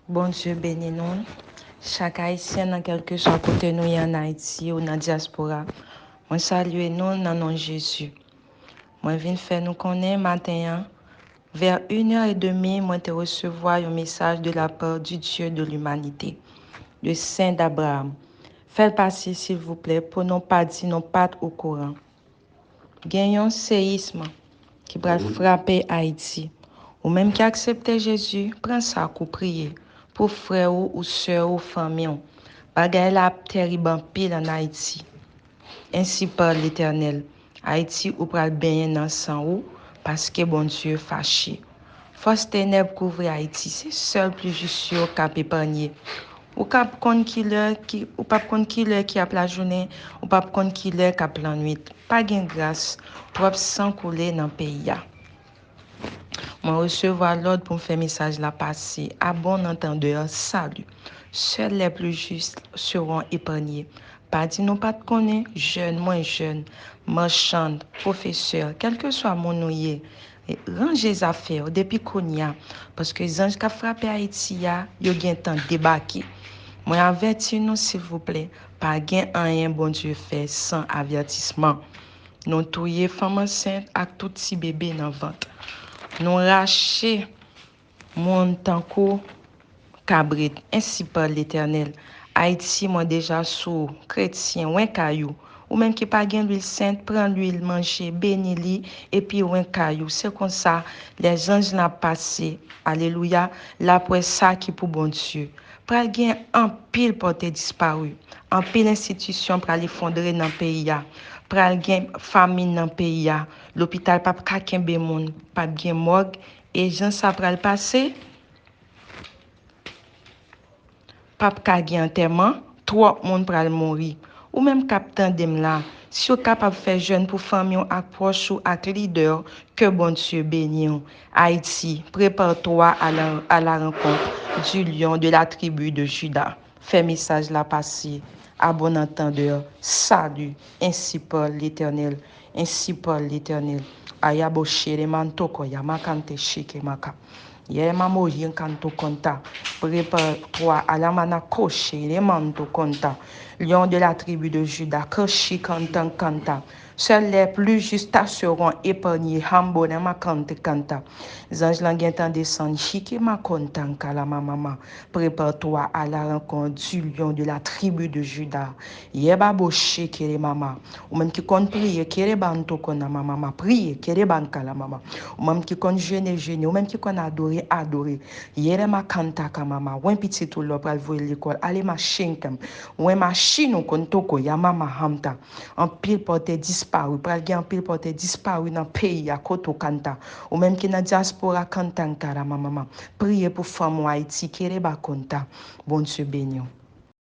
Bon Dieu bénis nous. Chaque Haïtien, dans quelque chose côté nous en Haïti ou dans la diaspora, moi salue nous dans le nom de Jésus. Moi viens faire nous connaître matin. Vers 1h30, moi te recevoir un message de la part du Dieu de l'humanité, le Saint d'Abraham. Faites passer s'il vous plaît pour nous pas dire nous pas au courant. Gagnons séisme qui va frapper Haïti. Ou même qui accepte Jésus, prends ça pour prier pour frère ou soeur ou famille. Bagay la terrible en pile en Haïti. Ainsi par l'Éternel. Haïti ou pral bien dans sang ou parce que bon Dieu fâché. Force ténèbres couvre Haïti, c'est seul plus juste sûr cap épargné. Ou cap kon qui ou pas kon qui qui a la journée, ou pas kon qui qui a la nuit. Pas gain grâce, trop sang couler dans pays ya. Moi recevoir l'ordre pour me faire message la passer. À bon entendeur, salut. Seuls les plus justes seront épargnés. Pas dit nous pas de connaître, jeune, moins jeune, marchand, professeur, quel que soit mon nom, rangez les affaires depuis qu'on y a. Parce que les anges qui ont frappé Haïti, ils ont temps de débarquer. Moi avertis nous, s'il vous plaît, pas gain rien bon Dieu fait sans avertissement. Nous touyer femmes enceintes avec tout petit bébé dans le ventre. Nous racher mon tanko cabrit, ainsi par l'Éternel. Haïti, moi déjà sous chrétien, ou un caillou, ou même qui pas gain l'huile sainte, prend l'huile, manger, bénis-li, et puis ou un caillou. C'est comme ça, les anges l'ont passé. Alléluia. L'après ça qui pour bon Dieu. Pral gen en pile porte disparu. En pile institution pral effondrer dans le pays. Pral gen famine dans le pays. L'hôpital pas kembe moun, pas gen morgue. Et gens ça pral passer. Pas gen enterrement, 3 moun pral mourir. Ou même capitaine dem là, si vous capable faire jeune pour famille ak proche ou ak leader, que bon Dieu bénisse. Haïti, prépare-toi à la rencontre du lion de la tribu de Juda. Fais message la passer. À bon entendeur, salut, ainsi parle l'Éternel, ainsi parle l'Éternel. Ayabo shere mantoko ya makante shike maka. Yere mamo yin kanto konta. Prépare-toi à la mana koche, les manto konta. Lion de la tribu de Juda, koshi kantan kanta. Seuls les plus justes seront épargnés. Hambo ne ma kante kanta. Les anges l'anguentan descendent. Chike ma kontan kala ma maman. Prépare-toi à la rencontre du lion de la tribu de Juda. Yeba boche kere mama. Ou même qui compte prier, kere banto kona ma maman. Prier, kere bankala mama. Ou même qui compte jeûner, jeûner. Ou même qui compte adorer, adorer. Yere ma kanta ka mama. Ou un petit tout l'op al voyer l'école. Allez ma chinkam. Ou un machine ou kontoko ya mama hamta. En pile porte disparu. Pral gen en pile porte disparu dans pays à koto kanta. Ou même qui na diaspora kantan kara ma maman. Priez pour femme Haïti, kere ba konta. Bon Dieu béni.